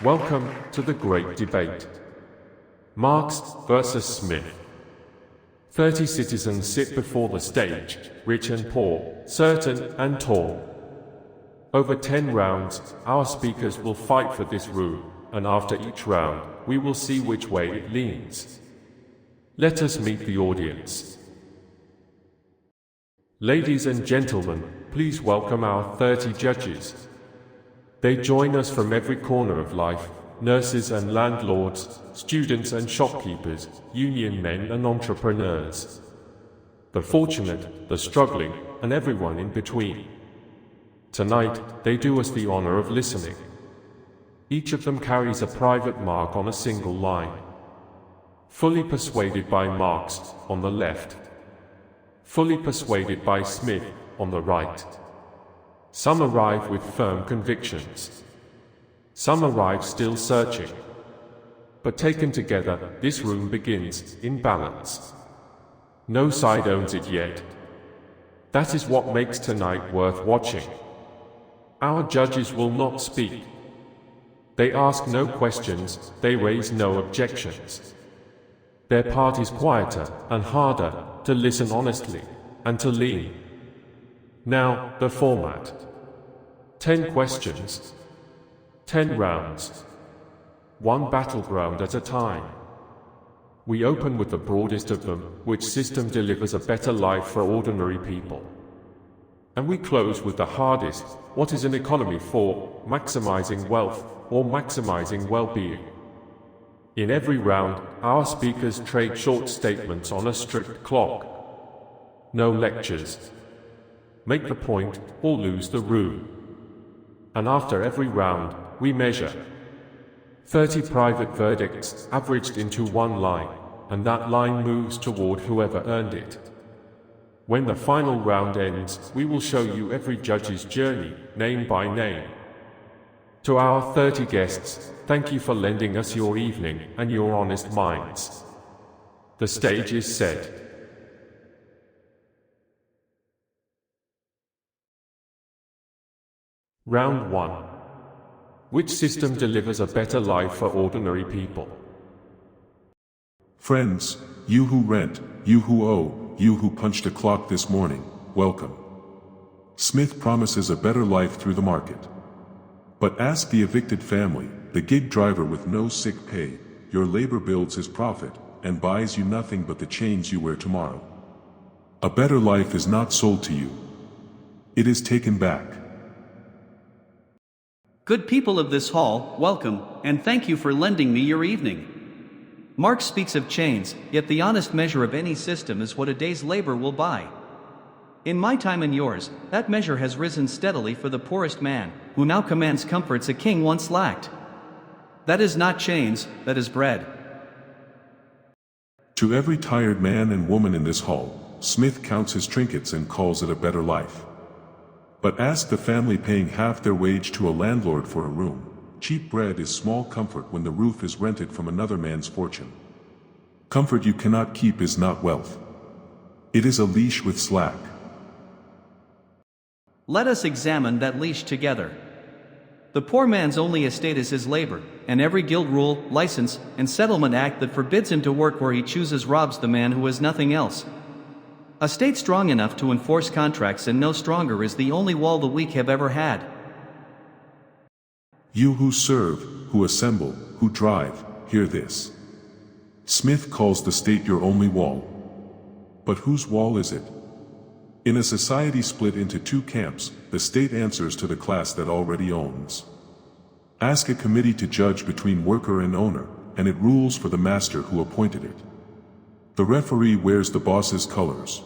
Welcome to the great debate. Marx versus Smith. 30 citizens sit before the stage, rich and poor, certain and tall. Over 10 rounds, our speakers will fight for this room, and after each round, we will see which way it leans. Let us meet the audience. Ladies and gentlemen, please welcome our 30 judges. They join us from every corner of life: nurses and landlords, students and shopkeepers, union men and entrepreneurs. The fortunate, the struggling, and everyone in between. Tonight, they do us the honor of listening. Each of them carries a private mark on a single line. Fully persuaded by Marx, on the left. Fully persuaded by Smith, on the right. Some arrive with firm convictions. Some arrive still searching. But taken together, this room begins in balance. No side owns it yet. That is what makes tonight worth watching. Our judges will not speak. They ask no questions, they raise no objections. Their part is quieter and harder, to listen honestly, and to lean. Now, the format. 10 questions. 10 rounds. One battleground at a time. We open with the broadest of them: which system delivers a better life for ordinary people? And we close with the hardest: what is an economy for, maximizing wealth, or maximizing well-being? In every round, our speakers trade short statements on a strict clock. No lectures. Make the point, or lose the room. And after every round, we measure 30 private verdicts, averaged into one line, and that line moves toward whoever earned it. When the final round ends, we will show you every judge's journey, name by name. To our 30 guests, thank you for lending us your evening and your honest minds. The stage is set. Round 1. Which system delivers a better life for ordinary people? Friends, you who rent, you who owe, you who punched a clock this morning, welcome. Smith promises a better life through the market. But ask the evicted family, the gig driver with no sick pay: your labor builds his profit, and buys you nothing but the chains you wear tomorrow. A better life is not sold to you. It is taken back. Good people of this hall, welcome, and thank you for lending me your evening. Marx speaks of chains, yet the honest measure of any system is what a day's labor will buy. In my time and yours, that measure has risen steadily for the poorest man, who now commands comforts a king once lacked. That is not chains, that is bread. To every tired man and woman in this hall, Smith counts his trinkets and calls it a better life. But ask the family paying half their wage to a landlord for a room: cheap bread is small comfort when the roof is rented from another man's fortune. Comfort you cannot keep is not wealth. It is a leash with slack. Let us examine that leash together. The poor man's only estate is his labor, and every guild rule, license, and settlement act that forbids him to work where he chooses robs the man who has nothing else. A state strong enough to enforce contracts and no stronger is the only wall the weak have ever had. You who serve, who assemble, who drive, hear this. Smith calls the state your only wall. But whose wall is it? In a society split into two camps, the state answers to the class that already owns. Ask a committee to judge between worker and owner, and it rules for the master who appointed it. The referee wears the boss's colors.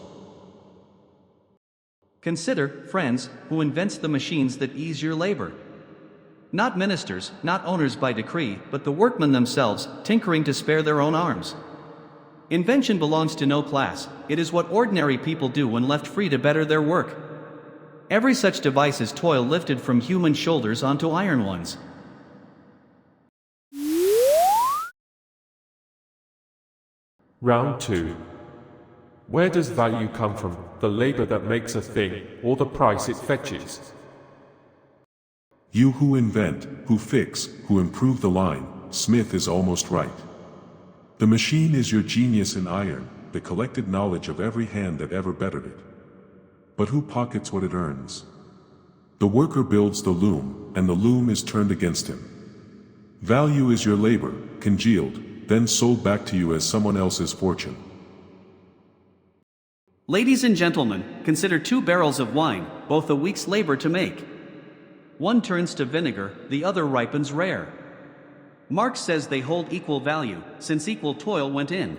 Consider, friends, who invents the machines that ease your labor. Not ministers, not owners by decree, but the workmen themselves, tinkering to spare their own arms. Invention belongs to no class, it is what ordinary people do when left free to better their work. Every such device is toil lifted from human shoulders onto iron ones. Round 2. Where does value come from, the labor that makes a thing, or the price it fetches? You who invent, who fix, who improve the line, Smith is almost right. The machine is your genius in iron, the collected knowledge of every hand that ever bettered it. But who pockets what it earns? The worker builds the loom, and the loom is turned against him. Value is your labor, congealed, then sold back to you as someone else's fortune. Ladies and gentlemen, consider 2 barrels of wine, both a week's labor to make. One turns to vinegar, the other ripens rare. Marx says they hold equal value, since equal toil went in.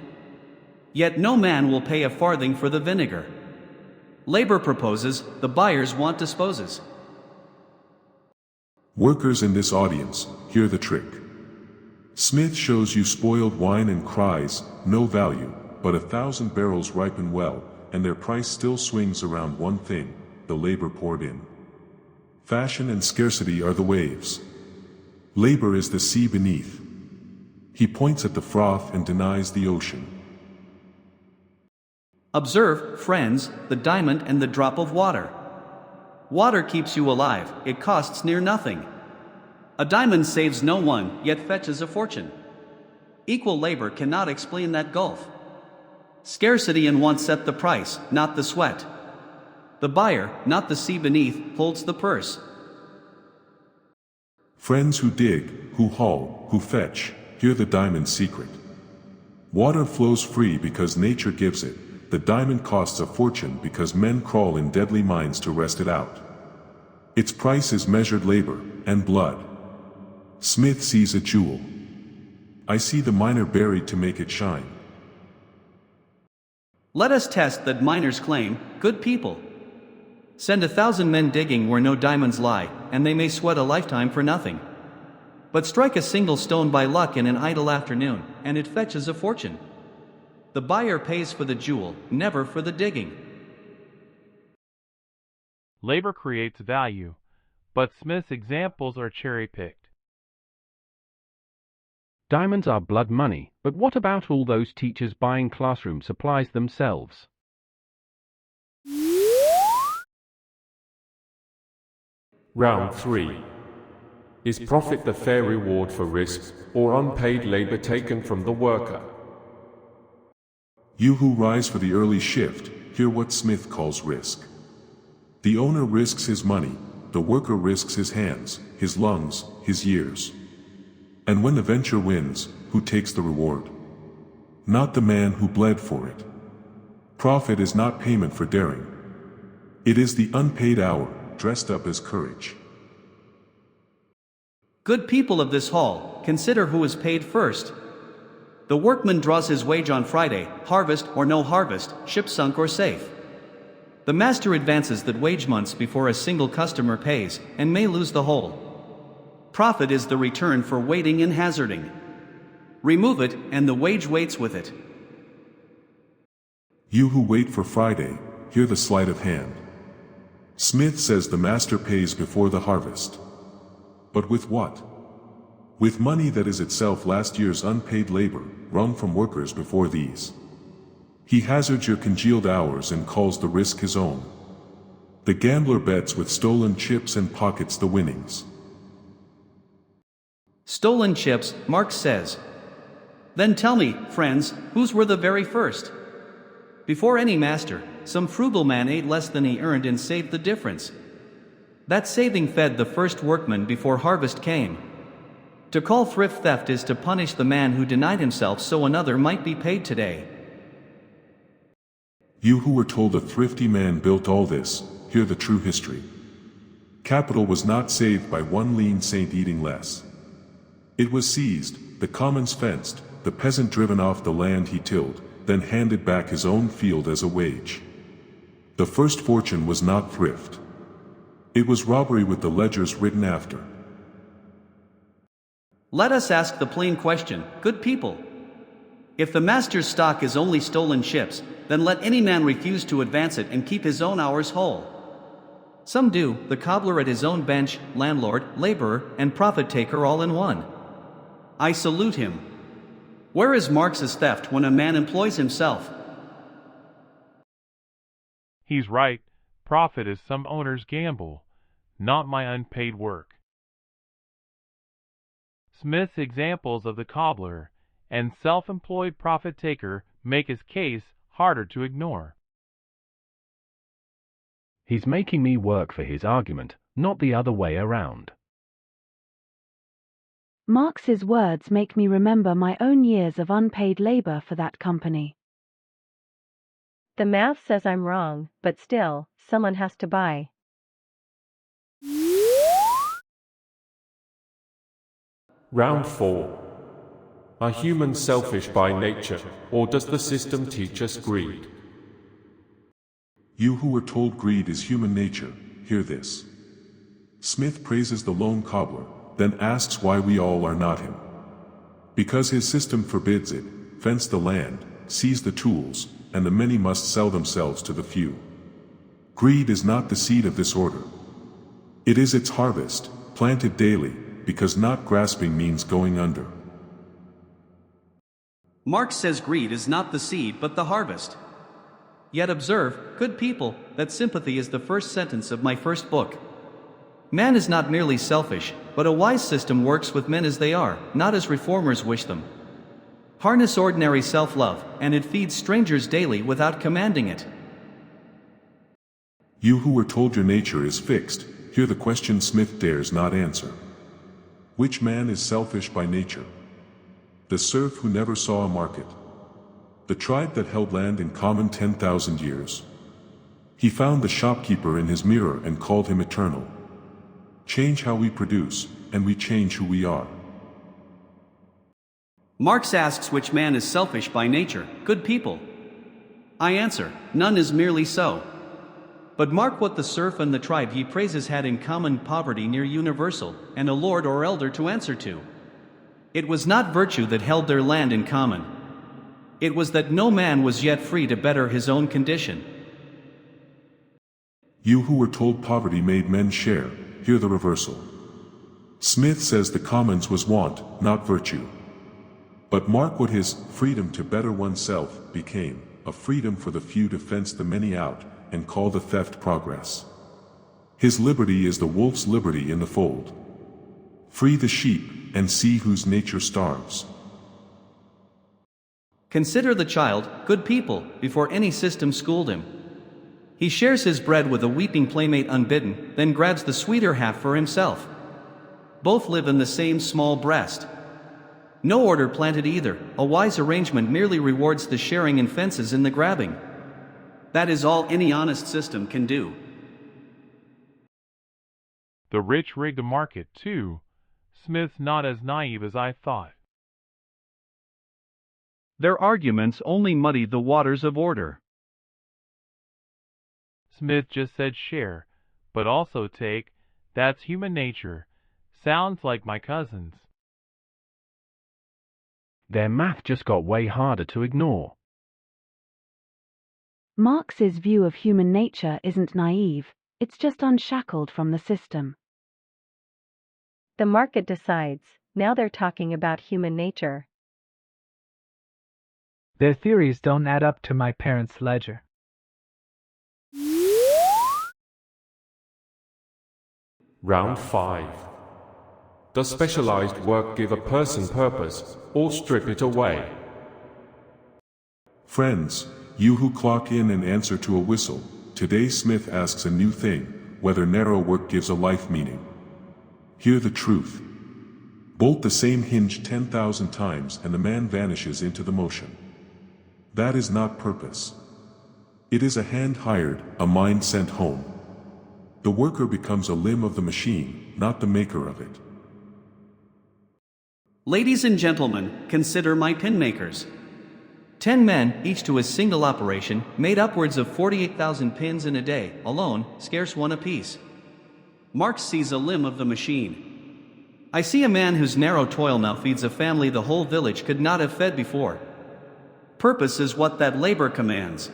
Yet no man will pay a farthing for the vinegar. Labor proposes, the buyers want disposes. Workers in this audience, hear the trick. Smith shows you spoiled wine and cries, no value, but 1,000 barrels ripen well, and their price still swings around one thing, the labor poured in. Fashion and scarcity are the waves. Labor is the sea beneath. He points at the froth and denies the ocean. Observe, friends, the diamond and the drop of water. Water keeps you alive, it costs near nothing. A diamond saves no one, yet fetches a fortune. Equal labor cannot explain that gulf. Scarcity and want set the price, not the sweat. The buyer, not the sea beneath, holds the purse. Friends who dig, who haul, who fetch, hear the diamond's secret. Water flows free because nature gives it. The diamond costs a fortune because men crawl in deadly mines to wrest it out. Its price is measured labor and blood. Smith sees a jewel. I see the miner buried to make it shine. Let us test that miner's claim, good people. Send 1,000 men digging where no diamonds lie, and they may sweat a lifetime for nothing. But strike a single stone by luck in an idle afternoon, and it fetches a fortune. The buyer pays for the jewel, never for the digging. Labor creates value, but Smith's examples are cherry-picked. Diamonds are blood money, but what about all those teachers buying classroom supplies themselves? Round 3. Is profit the fair reward for risk, or unpaid labor taken from the worker? You who rise for the early shift, hear what Smith calls risk. The owner risks his money, the worker risks his hands, his lungs, his years. And when the venture wins, who takes the reward? Not the man who bled for it. Profit is not payment for daring. It is the unpaid hour, dressed up as courage. Good people of this hall, consider who is paid first. The workman draws his wage on Friday, harvest or no harvest, ship sunk or safe. The master advances that wage months before a single customer pays, and may lose the whole. Profit is the return for waiting and hazarding. Remove it, and the wage waits with it. You who wait for Friday, hear the sleight of hand. Smith says the master pays before the harvest. But with what? With money that is itself last year's unpaid labor, wrung from workers before these. He hazards your congealed hours and calls the risk his own. The gambler bets with stolen chips and pockets the winnings. Stolen chips, Marx says. Then tell me, friends, whose were the very first? Before any master, some frugal man ate less than he earned and saved the difference. That saving fed the first workman before harvest came. To call thrift theft is to punish the man who denied himself so another might be paid today. You who were told a thrifty man built all this, hear the true history. Capital was not saved by one lean saint eating less. It was seized, the commons fenced, the peasant driven off the land he tilled, then handed back his own field as a wage. The first fortune was not thrift. It was robbery with the ledgers written after. Let us ask the plain question, good people. If the master's stock is only stolen chips, then let any man refuse to advance it and keep his own hours whole. Some do, the cobbler at his own bench, landlord, laborer, and profit-taker all in one. I salute him. Where is Marx's theft when a man employs himself? He's right. Profit is some owner's gamble, not my unpaid work. Smith's examples of the cobbler and self-employed profit-taker make his case harder to ignore. He's making me work for his argument, not the other way around. Marx's words make me remember my own years of unpaid labor for that company. The math says I'm wrong, but still, someone has to buy. Round 4. Are humans selfish by nature, or does the system teach us greed? You who were told greed is human nature, hear this. Smith praises the lone cobbler, then asks why we all are not him. Because his system forbids it, fence the land, seize the tools, and the many must sell themselves to the few. Greed is not the seed of this order. It is its harvest, planted daily, because not grasping means going under. Marx says greed is not the seed but the harvest. Yet observe, good people, that sympathy is the first sentence of my first book. Man is not merely selfish, but a wise system works with men as they are, not as reformers wish them. Harness ordinary self-love, and it feeds strangers daily without commanding it. You who were told your nature is fixed, hear the question Smith dares not answer. Which man is selfish by nature? The serf who never saw a market. The tribe that held land in common 10,000 years. He found the shopkeeper in his mirror and called him eternal. Change how we produce, and we change who we are. Marx asks which man is selfish by nature, good people. I answer, none is merely so. But mark what the serf and the tribe he praises had in common: poverty near universal, and a lord or elder to answer to. It was not virtue that held their land in common. It was that no man was yet free to better his own condition. You who were told poverty made men share, hear the reversal. Smith says the commons was want, not virtue. But mark what his freedom to better oneself became, a freedom for the few to fence the many out, and call the theft progress. His liberty is the wolf's liberty in the fold. Free the sheep, and see whose nature starves. Consider the child, good people, before any system schooled him. He shares his bread with a weeping playmate unbidden, then grabs the sweeter half for himself. Both live in the same small breast. No order planted either, a wise arrangement merely rewards the sharing and fences in the grabbing. That is all any honest system can do. The rich rigged a market, too. Smith's not as naive as I thought. Their arguments only muddy the waters of order. Smith just said share, but also take. That's human nature. Sounds like my cousins. Their math just got way harder to ignore. Marx's view of human nature isn't naive, it's just unshackled from the system. The market decides. Now they're talking about human nature. Their theories don't add up to my parents' ledger. Round 5. Does specialized work give a person purpose, or strip it away? Friends, you who clock in and answer to a whistle, today Smith asks a new thing, whether narrow work gives a life meaning. Hear the truth. Bolt the same hinge 10,000 times and the man vanishes into the motion. That is not purpose. It is a hand hired, a mind sent home. The worker becomes a limb of the machine, not the maker of it. Ladies and gentlemen, consider my pin makers. 10 men, each to a single operation, made upwards of 48,000 pins in a day, alone, scarce one apiece. Marx sees a limb of the machine. I see a man whose narrow toil now feeds a family the whole village could not have fed before. Purpose is what that labor commands.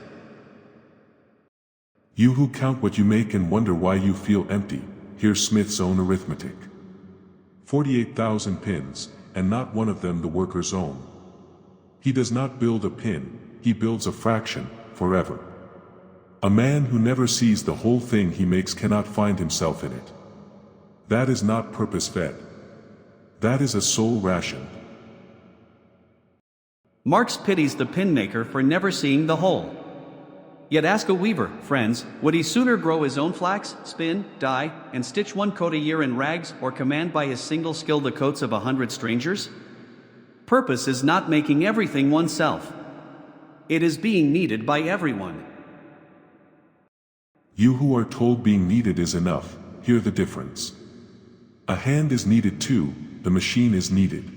You who count what you make and wonder why you feel empty, hear Smith's own arithmetic. 48,000 pins, and not one of them the worker's own. He does not build a pin, he builds a fraction, forever. A man who never sees the whole thing he makes cannot find himself in it. That is not purpose-fed. That is a soul ration. Marx pities the pin maker for never seeing the whole. Yet ask a weaver, friends, would he sooner grow his own flax, spin, dye, and stitch one coat a year in rags, or command by his single skill the coats of 100 strangers? Purpose is not making everything oneself. It is being needed by everyone. You who are told being needed is enough, hear the difference. A hand is needed too, the machine is needed.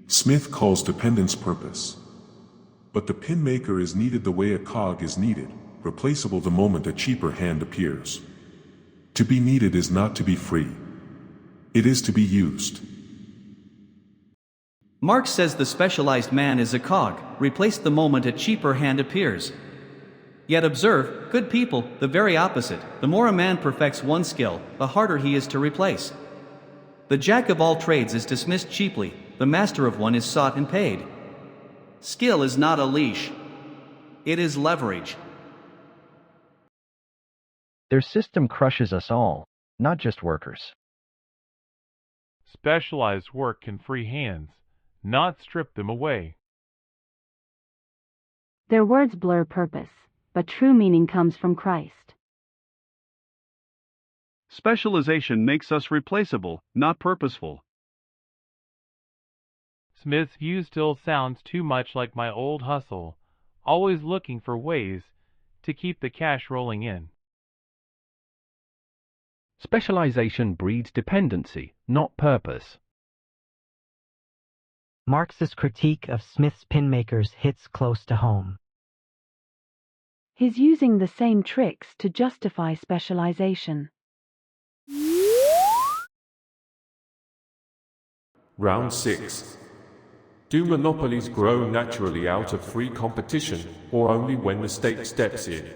Smith calls dependence purpose. But the pin maker is needed the way a cog is needed, replaceable the moment a cheaper hand appears. To be needed is not to be free. It is to be used. Marx says the specialized man is a cog, replaced the moment a cheaper hand appears. Yet observe, good people, the very opposite. The more a man perfects one skill, the harder he is to replace. The jack of all trades is dismissed cheaply, the master of one is sought and paid. Skill is not a leash. It is leverage. Their system crushes us all, not just workers. Specialized work can free hands, not strip them away. Their words blur purpose, but true meaning comes from Christ. Specialization makes us replaceable, not purposeful. Smith's view still sounds too much like my old hustle, always looking for ways to keep the cash rolling in. Specialization breeds dependency, not purpose. Marx's critique of Smith's pinmakers hits close to home. He's using the same tricks to justify specialization. Round 6. Do monopolies grow naturally out of free competition, or only when the state steps in?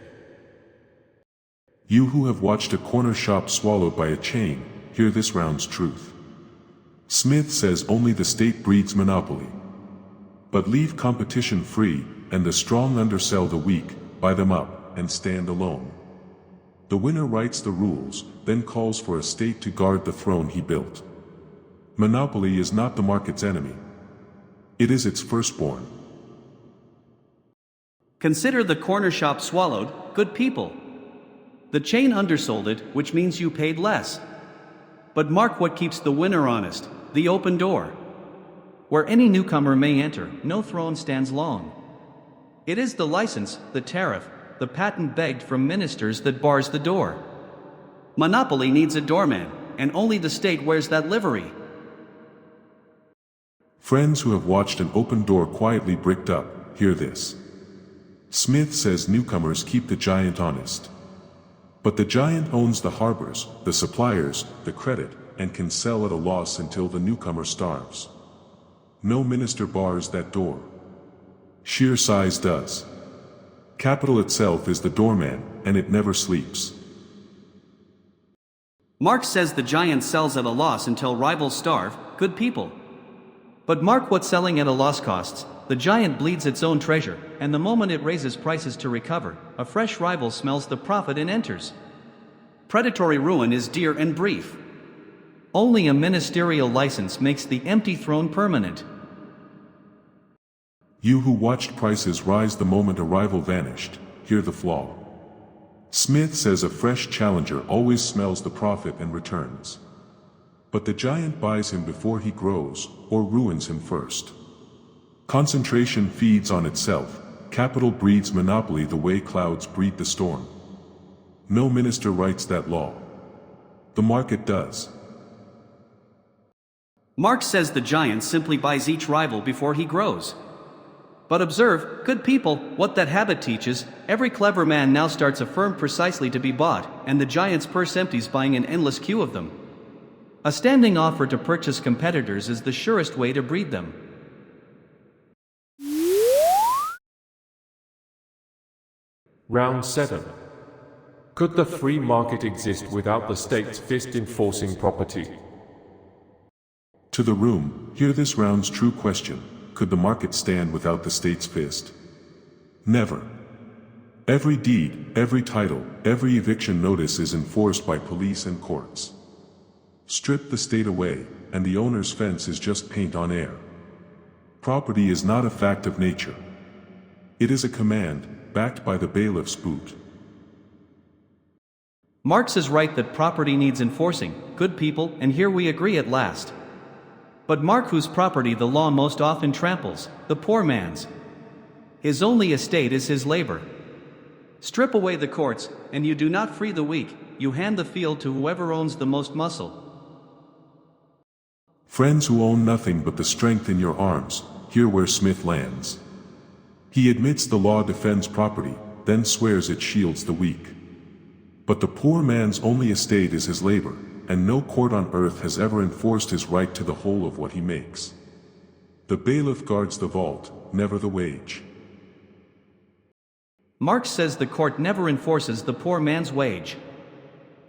You who have watched a corner shop swallowed by a chain, hear this round's truth. Smith says only the state breeds monopoly. But leave competition free, and the strong undersell the weak, buy them up, and stand alone. The winner writes the rules, then calls for a state to guard the throne he built. Monopoly is not the market's enemy. It is its firstborn. Consider the corner shop swallowed, good people. The chain undersold it, which means you paid less. But mark what keeps the winner honest, the open door. Where any newcomer may enter, no throne stands long. It is the license, the tariff, the patent begged from ministers that bars the door. Monopoly needs a doorman, and only the state wears that livery. Friends who have watched an open door quietly bricked up, hear this. Smith says newcomers keep the giant honest. But the giant owns the harbors, the suppliers, the credit, and can sell at a loss until the newcomer starves. No minister bars that door. Sheer size does. Capital itself is the doorman, and it never sleeps. Marx says the giant sells at a loss until rivals starve, good people. But mark what selling at a loss costs. The giant bleeds its own treasure, and the moment it raises prices to recover, a fresh rival smells the profit and enters. Predatory ruin is dear and brief. Only a ministerial license makes the empty throne permanent. You who watched prices rise the moment a rival vanished, hear the flaw. Smith says a fresh challenger always smells the profit and returns. But the giant buys him before he grows, or ruins him first. Concentration feeds on itself, capital breeds monopoly the way clouds breed the storm. No minister writes that law. The market does. Marx says the giant simply buys each rival before he grows. But observe, good people, what that habit teaches. Every clever man now starts a firm precisely to be bought, and the giant's purse empties buying an endless queue of them. A standing offer to purchase competitors is the surest way to breed them. Round 7. Could the free market exist without the state's fist enforcing property? To the room, hear this round's true question. Could the market stand without the state's fist? Never. Every deed, every title, every eviction notice is enforced by police and courts. Strip the state away, and the owner's fence is just paint on air. Property is not a fact of nature. It is a command, backed by the bailiff's boot. Marx is right that property needs enforcing, good people, and here we agree at last. But mark whose property the law most often tramples, the poor man's. His only estate is his labor. Strip away the courts, and you do not free the weak, you hand the field to whoever owns the most muscle. Friends who own nothing but the strength in your arms, hear where Smith lands. He admits the law defends property, then swears it shields the weak. But the poor man's only estate is his labor, and no court on earth has ever enforced his right to the whole of what he makes. The bailiff guards the vault, never the wage. Marx says the court never enforces the poor man's wage.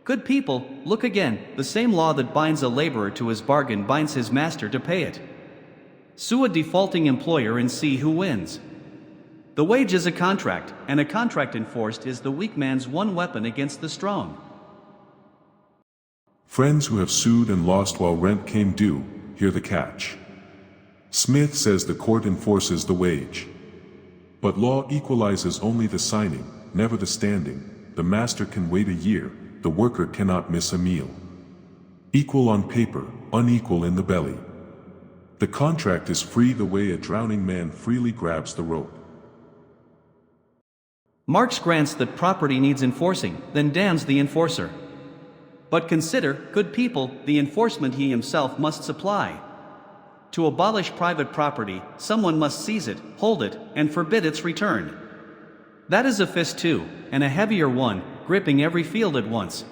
Good people, look again, the same law that binds a laborer to his bargain binds his master to pay it. Sue a defaulting employer and see who wins. The wage is a contract, and a contract enforced is the weak man's one weapon against the strong. Friends who have sued and lost while rent came due, hear the catch. Smith says the court enforces the wage. But law equalizes only the signing, never the standing. The master can wait a year, the worker cannot miss a meal. Equal on paper, unequal in the belly. The contract is free the way a drowning man freely grabs the rope. Marx grants that property needs enforcing, then damns the enforcer. But consider, good people, the enforcement he himself must supply. To abolish private property, someone must seize it, hold it, and forbid its return. That is a fist too, and a heavier one, gripping every field at once.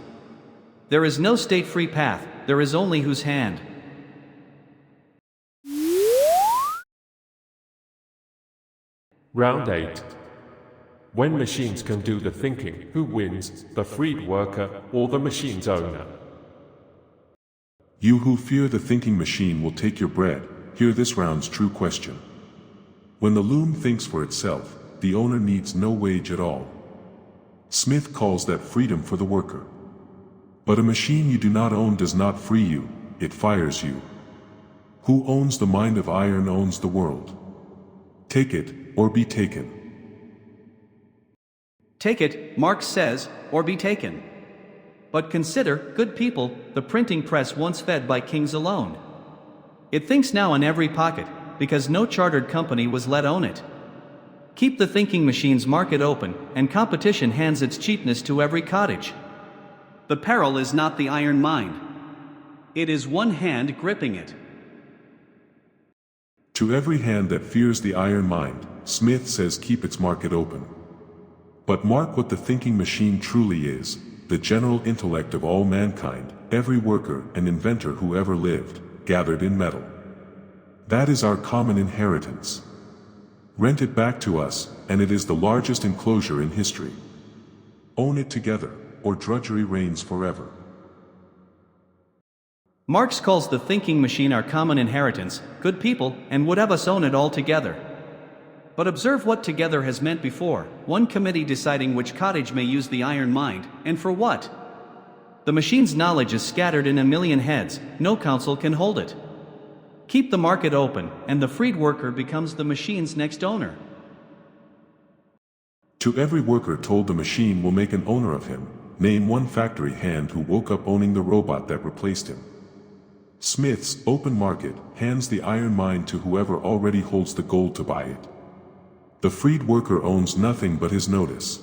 There is no state-free path, there is only whose hand. Round 8. When machines can do the thinking, who wins, the freed worker or the machine's owner? You who fear the thinking machine will take your bread, hear this round's true question. When the loom thinks for itself, the owner needs no wage at all. Smith calls that freedom for the worker. But a machine you do not own does not free you, it fires you. Who owns the mind of iron owns the world. Take it, or be taken. Take it, Marx says, or be taken. But consider, good people, the printing press once fed by kings alone. It thinks now in every pocket, because no chartered company was let own it. Keep the thinking machine's market open, and competition hands its cheapness to every cottage. The peril is not the iron mind. It is one hand gripping it. To every hand that fears the iron mind, Smith says keep its market open. But mark what the thinking machine truly is, the general intellect of all mankind, every worker and inventor who ever lived, gathered in metal. That is our common inheritance. Rent it back to us, and it is the largest enclosure in history. Own it together, or drudgery reigns forever. Marx calls the thinking machine our common inheritance, good people, and would have us own it all together. But observe what together has meant before, one committee deciding which cottage may use the iron mind, and for what. The machine's knowledge is scattered in a million heads, no council can hold it. Keep the market open, and the freed worker becomes the machine's next owner. To every worker told the machine will make an owner of him, name one factory hand who woke up owning the robot that replaced him. Smith's open market hands the iron mind to whoever already holds the gold to buy it. The freed worker owns nothing but his notice.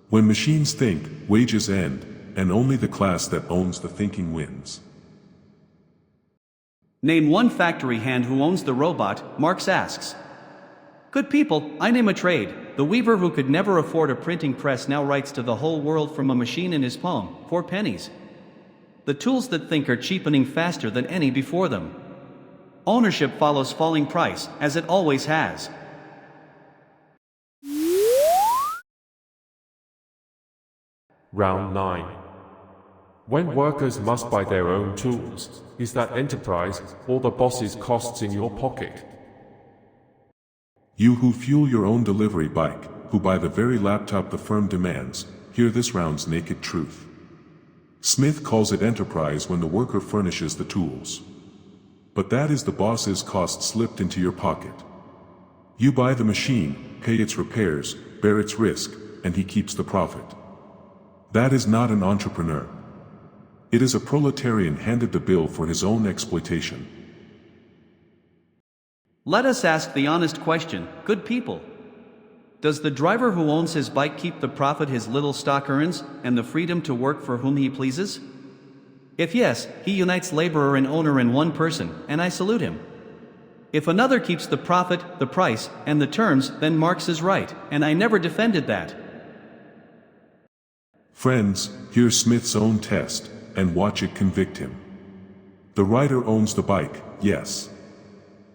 When machines think, wages end, and only the class that owns the thinking wins. Name one factory hand who owns the robot, Marx asks. Good people, I name a trade. The weaver who could never afford a printing press now writes to the whole world from a machine in his palm, 4 pennies. The tools that think are cheapening faster than any before them. Ownership follows falling price, as it always has. Round 9. When workers must buy their own tools, is that enterprise, or the boss's costs in your pocket? You who fuel your own delivery bike, who buy the very laptop the firm demands, hear this round's naked truth. Smith calls it enterprise when the worker furnishes the tools. But that is the boss's cost slipped into your pocket. You buy the machine, pay its repairs, bear its risk, and he keeps the profit. That is not an entrepreneur. It is a proletarian handed the bill for his own exploitation. Let us ask the honest question, good people. Does the driver who owns his bike keep the profit his little stock earns, and the freedom to work for whom he pleases? If yes, he unites laborer and owner in one person, and I salute him. If another keeps the profit, the price, and the terms, then Marx is right, and I never defended that. Friends, hear Smith's own test, and watch it convict him. The rider owns the bike, yes.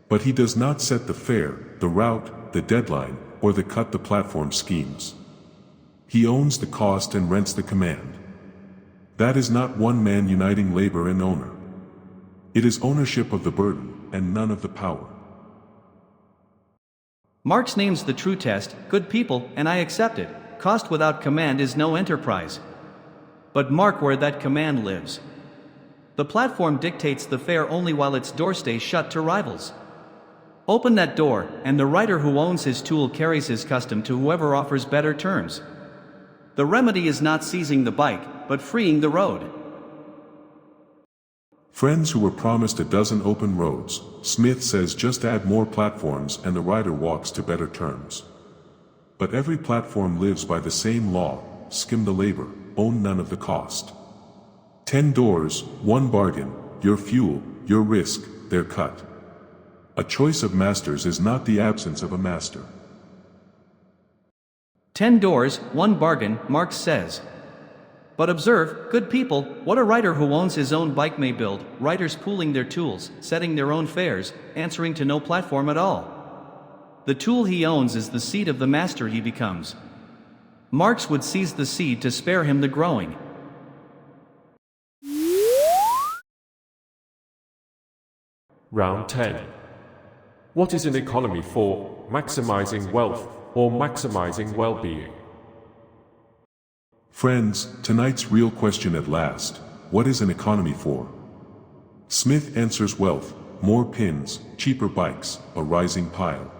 But he does not set the fare, the route, the deadline, or the cut the platform schemes. He owns the cost and rents the command. That is not one man uniting labor and owner. It is ownership of the burden, and none of the power. Marx names the true test, good people, and I accept it. Cost without command is no enterprise. But mark where that command lives. The platform dictates the fare only while its door stays shut to rivals. Open that door, and the rider who owns his tool carries his custom to whoever offers better terms. The remedy is not seizing the bike, but freeing the road. Friends who were promised a dozen open roads, Smith says just add more platforms and the rider walks to better terms. But every platform lives by the same law, skim the labor, own none of the cost. 10 doors, 1 bargain, your fuel, your risk, their cut. A choice of masters is not the absence of a master. 10 doors, 1 bargain, Marx says. But observe, good people, what a rider who owns his own bike may build, riders pooling their tools, setting their own fares, answering to no platform at all. The tool he owns is the seed of the master he becomes. Marx would seize the seed to spare him the growing. Round 10. What is an economy for? Maximizing wealth or maximizing well-being? Friends, tonight's real question at last, what is an economy for? Smith answers wealth, more pins, cheaper bikes, a rising pile.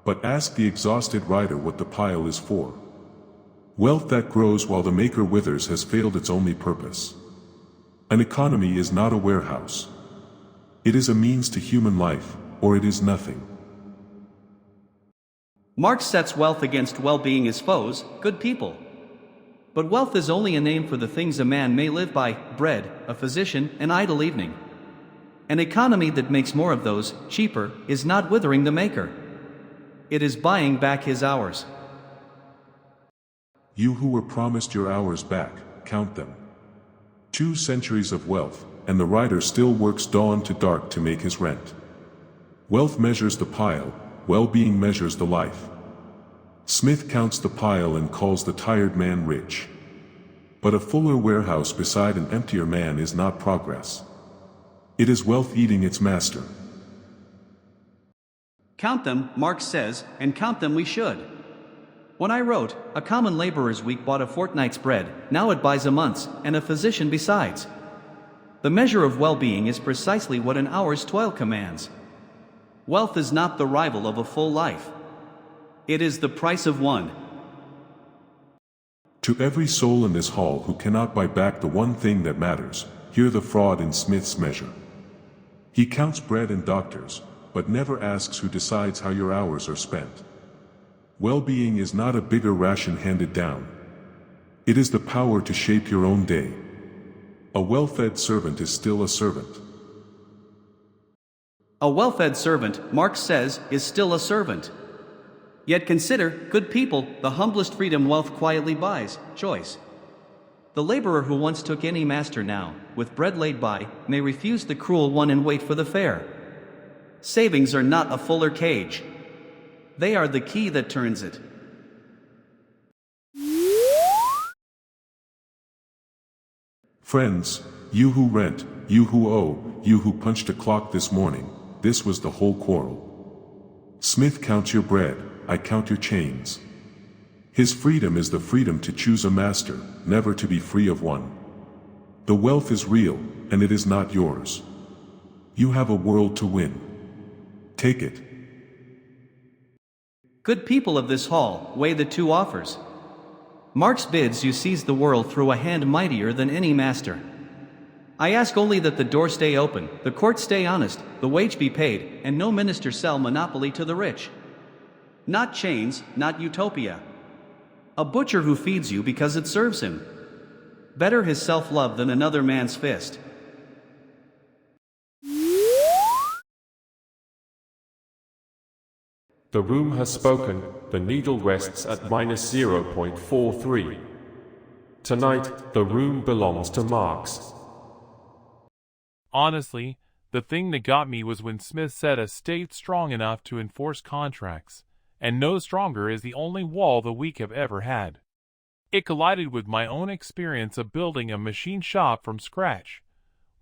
But ask the exhausted rider what the pile is for. Wealth that grows while the maker withers has failed its only purpose. An economy is not a warehouse. It is a means to human life, or it is nothing. Marx sets wealth against well-being as foes, good people. But wealth is only a name for the things a man may live by, bread, a physician, an idle evening. An economy that makes more of those, cheaper, is not withering the maker. It is buying back his hours. You who were promised your hours back, count them. 2 centuries of wealth, and the rider still works dawn to dark to make his rent. Wealth measures the pile, well-being measures the life. Smith counts the pile and calls the tired man rich. But a fuller warehouse beside an emptier man is not progress. It is wealth eating its master. Count them, Marx says, and count them we should. When I wrote, a common laborer's week bought a fortnight's bread, now it buys a month's, and a physician besides. The measure of well-being is precisely what an hour's toil commands. Wealth is not the rival of a full life. It is the price of one. To every soul in this hall who cannot buy back the one thing that matters, hear the fraud in Smith's measure. He counts bread and doctors, but never asks who decides how your hours are spent. Well-being is not a bigger ration handed down. It is the power to shape your own day. A well-fed servant is still a servant. A well-fed servant, Marx says, is still a servant. Yet consider, good people, the humblest freedom wealth quietly buys, choice. The laborer who once took any master now, with bread laid by, may refuse the cruel one and wait for the fare. Savings are not a fuller cage. They are the key that turns it. Friends, you who rent, you who owe, you who punched a clock this morning, this was the whole quarrel. Smith counts your bread, I count your chains. His freedom is the freedom to choose a master, never to be free of one. The wealth is real, and it is not yours. You have a world to win. Take it. Good people of this hall, weigh the two offers. Marx bids you seize the world through a hand mightier than any master. I ask only that the door stay open, the court stay honest, the wage be paid, and no minister sell monopoly to the rich. Not chains, not utopia. A butcher who feeds you because it serves him. Better his self-love than another man's fist. The room has spoken, the needle rests at -0.43. Tonight, the room belongs to Marx. Honestly, the thing that got me was when Smith said a state strong enough to enforce contracts, and no stronger is the only wall the weak have ever had. It collided with my own experience of building a machine shop from scratch,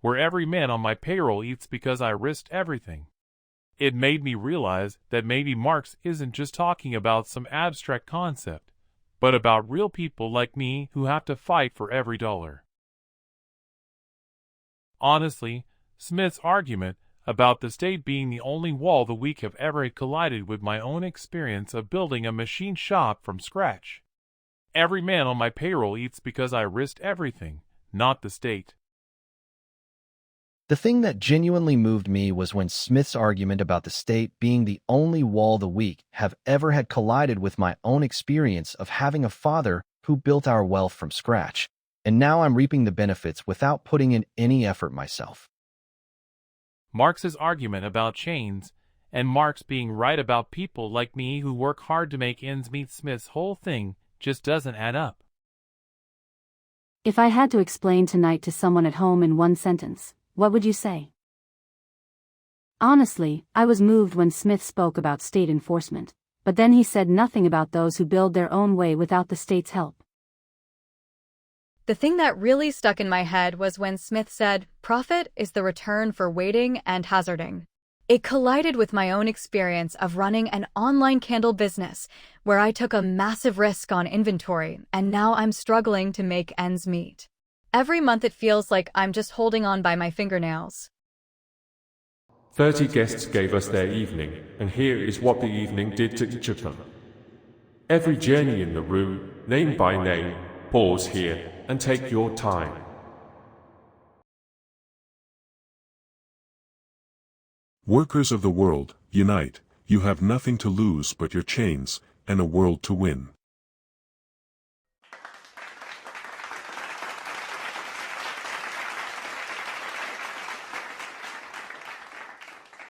where every man on my payroll eats because I risked everything. It made me realize that maybe Marx isn't just talking about some abstract concept, but about real people like me who have to fight for every dollar. Honestly, Smith's argument about the state being the only wall the weak have ever collided with my own experience of building a machine shop from scratch. Every man on my payroll eats because I risked everything, not the state. The thing that genuinely moved me was when Smith's argument about the state being the only wall the weak have ever had collided with my own experience of having a father who built our wealth from scratch, and now I'm reaping the benefits without putting in any effort myself. Marx's argument about chains, and Marx being right about people like me who work hard to make ends meet, Smith's whole thing just doesn't add up. If I had to explain tonight to someone at home in one sentence, what would you say? Honestly, I was moved when Smith spoke about state enforcement, but then he said nothing about those who build their own way without the state's help. The thing that really stuck in my head was when Smith said, "Profit is the return for waiting and hazarding." It collided with my own experience of running an online candle business, where I took a massive risk on inventory, and now I'm struggling to make ends meet. Every month it feels like I'm just holding on by my fingernails. 30 guests gave us their evening, and here is what the evening did to each of them. Every journey in the room, name by name, pause here, and take your time. Workers of the world, unite. You have nothing to lose but your chains, and a world to win.